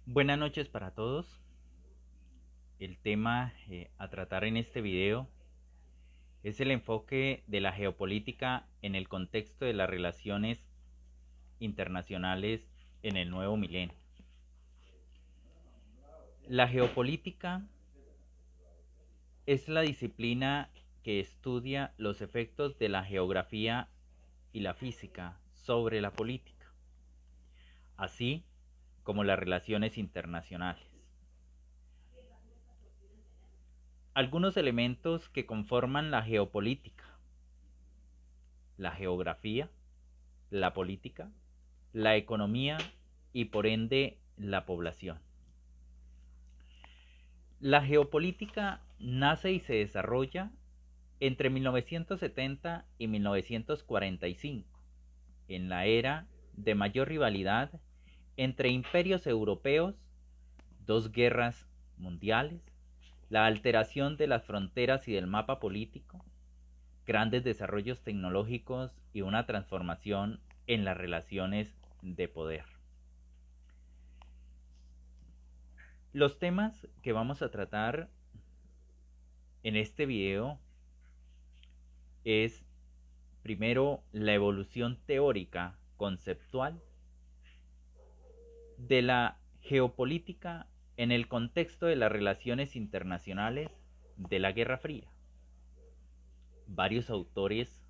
Buenas noches para todos. El tema a tratar en este video es el enfoque de la geopolítica en el contexto de las relaciones internacionales en el nuevo milenio. La geopolítica es la disciplina que estudia los efectos de la geografía y la física sobre la política, así como las relaciones internacionales. Algunos elementos que conforman la geopolítica: la geografía, la política, la economía y por ende la población. La geopolítica nace y se desarrolla entre 1970 y 1945, en la era de mayor rivalidad entre imperios europeos, dos guerras mundiales, la alteración de las fronteras y del mapa político, grandes desarrollos tecnológicos y una transformación en las relaciones de poder. Los temas que vamos a tratar en este video es, primero, la evolución teórica conceptual de la geopolítica en el contexto de las relaciones internacionales de la Guerra Fría. Varios autores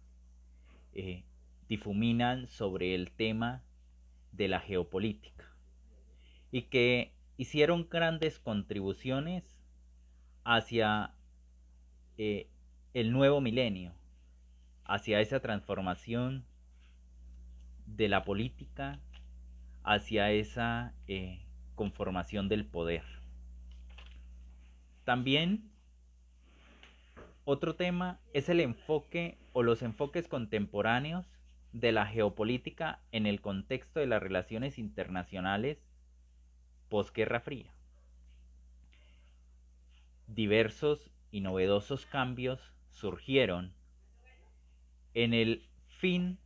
difuminan sobre el tema de la geopolítica y que hicieron grandes contribuciones hacia el nuevo milenio, hacia esa transformación de la política, hacia esa conformación del poder. También otro tema es el enfoque o los enfoques contemporáneos de la geopolítica en el contexto de las relaciones internacionales posguerra fría. Diversos y novedosos cambios surgieron en el fin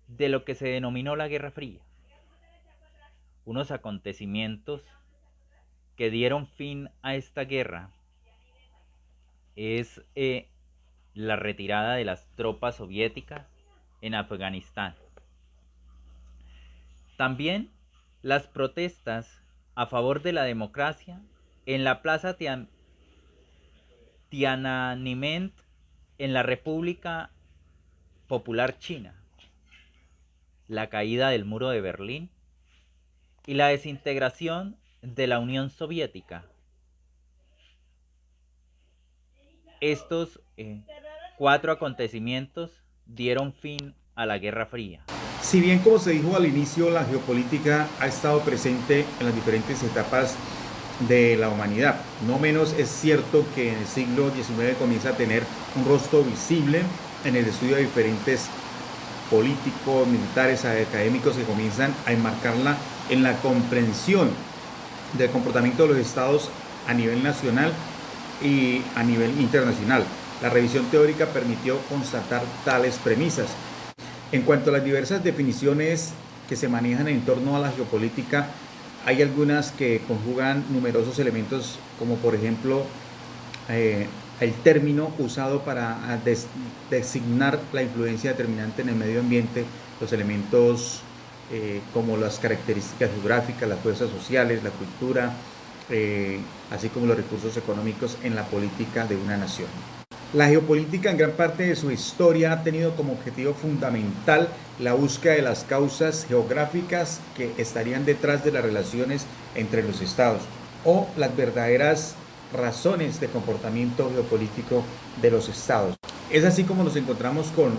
de lo que se denominó la Guerra Fría. Unos acontecimientos que dieron fin a esta guerra es la retirada de las tropas soviéticas en Afganistán. También las protestas a favor de la democracia en la plaza Tiananmen en la República Popular China, la caída del muro de Berlín y la desintegración de la Unión Soviética. Estos cuatro acontecimientos dieron fin a la Guerra Fría. Si bien, como se dijo al inicio, la geopolítica ha estado presente en las diferentes etapas de la humanidad, no menos es cierto que en el siglo XIX comienza a tener un rostro visible en el estudio de diferentes políticos, militares, académicos que comienzan a enmarcarla en la comprensión del comportamiento de los estados a nivel nacional y a nivel internacional. La revisión teórica permitió constatar tales premisas. En cuanto a las diversas definiciones que se manejan en torno a la geopolítica, hay algunas que conjugan numerosos elementos, como por ejemplo el término usado para designar la influencia determinante en el medio ambiente, los elementos como las características geográficas, las fuerzas sociales, la cultura, así como los recursos económicos en la política de una nación. La geopolítica en gran parte de su historia ha tenido como objetivo fundamental la búsqueda de las causas geográficas que estarían detrás de las relaciones entre los estados o las verdaderas razones de comportamiento geopolítico de los estados. Es así como nos encontramos con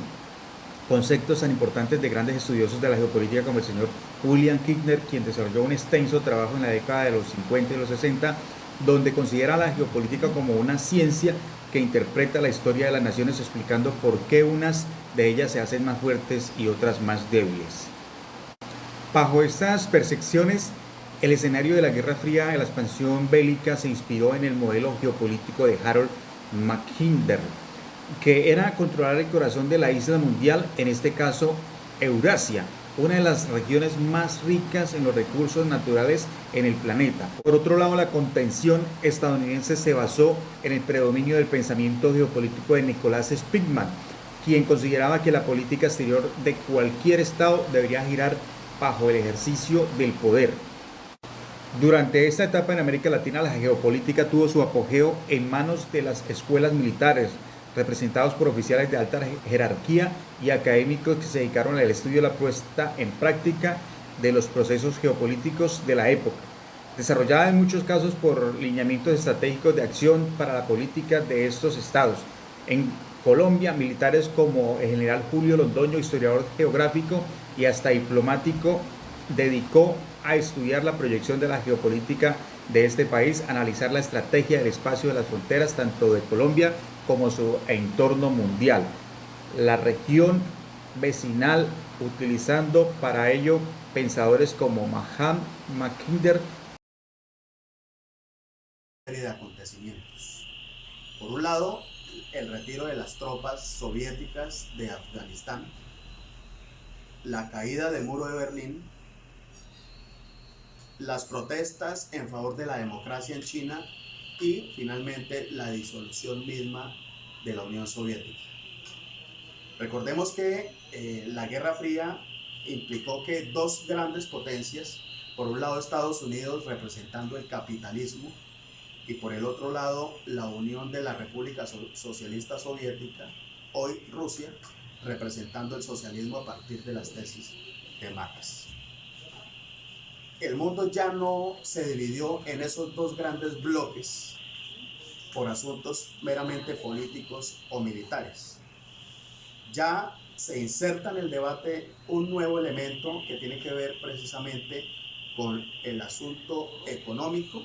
conceptos tan importantes de grandes estudiosos de la geopolítica como el señor William Kirchner, quien desarrolló un extenso trabajo en la década de los 50 y los 60, donde considera la geopolítica como una ciencia que interpreta la historia de las naciones, explicando por qué unas de ellas se hacen más fuertes y otras más débiles. Bajo estas percepciones, el escenario de la Guerra Fría de la expansión bélica se inspiró en el modelo geopolítico de Harold Mackinder, que era controlar el corazón de la isla mundial, en este caso Eurasia, una de las regiones más ricas en los recursos naturales en el planeta. Por otro lado, la contención estadounidense se basó en el predominio del pensamiento geopolítico de Nicolás Spitman, quien consideraba que la política exterior de cualquier estado debería girar bajo el ejercicio del poder. Durante esta etapa en América Latina, la geopolítica tuvo su apogeo en manos de las escuelas militares, representados por oficiales de alta jerarquía y académicos que se dedicaron al estudio y la puesta en práctica de los procesos geopolíticos de la época, desarrollada en muchos casos por lineamientos estratégicos de acción para la política de estos estados. En Colombia, militares como el general Julio Londoño, historiador geográfico y hasta diplomático, dedicó a estudiar la proyección de la geopolítica de este país, analizar la estrategia del espacio de las fronteras tanto de Colombia como su entorno mundial, la región vecinal, utilizando para ello pensadores como Mahatma Mackinder. Serie de acontecimientos. Por un lado, el retiro de las tropas soviéticas de Afganistán, la caída del muro de Berlín, las protestas en favor de la democracia en China y finalmente la disolución misma de la Unión Soviética. Recordemos que la Guerra Fría implicó que dos grandes potencias, por un lado Estados Unidos representando el capitalismo y por el otro lado la Unión de la República Socialista Soviética, hoy Rusia, representando el socialismo a partir de las tesis de Marx. El mundo ya no se dividió en esos dos grandes bloques por asuntos meramente políticos o militares. Ya se inserta en el debate un nuevo elemento que tiene que ver precisamente con el asunto económico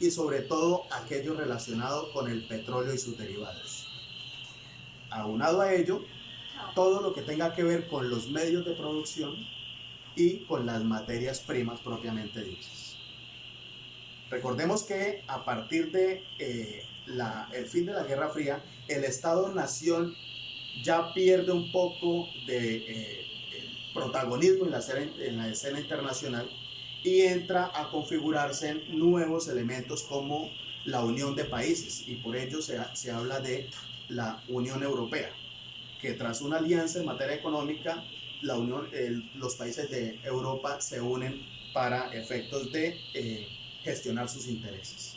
y sobre todo aquello relacionado con el petróleo y sus derivados. Aunado a ello, todo lo que tenga que ver con los medios de producción y con las materias primas propiamente dichas. Recordemos que a partir de el fin de la Guerra Fría, el Estado-Nación ya pierde un poco de protagonismo en la escena internacional y entra a configurarse en nuevos elementos como la unión de países, y por ello se habla de la Unión Europea, que tras una alianza en materia económica, los países de Europa se unen para efectos de gestionar sus intereses.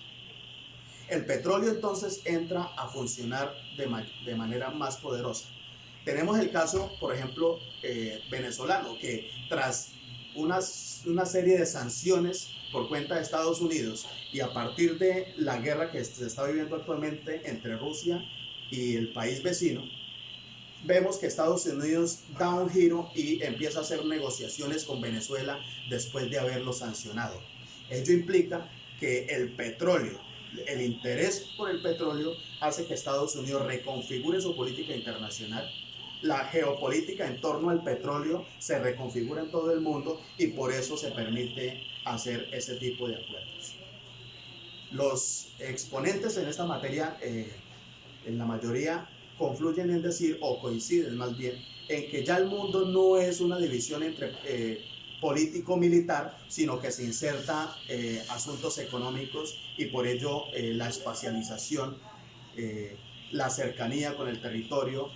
El petróleo entonces entra a funcionar de manera más poderosa. Tenemos el caso, por ejemplo, venezolano, que tras una serie de sanciones por cuenta de Estados Unidos y a partir de la guerra que se está viviendo actualmente entre Rusia y el país vecino, vemos que Estados Unidos da un giro y empieza a hacer negociaciones con Venezuela después de haberlo sancionado. Ello implica que el petróleo, el interés por el petróleo, hace que Estados Unidos reconfigure su política internacional. La geopolítica en torno al petróleo se reconfigura en todo el mundo y por eso se permite hacer ese tipo de acuerdos. Los exponentes en esta materia, en la mayoría, confluyen en decir, o coinciden más bien, en que ya el mundo no es una división entre político-militar, sino que se inserta asuntos económicos y por ello la espacialización, la cercanía con el territorio.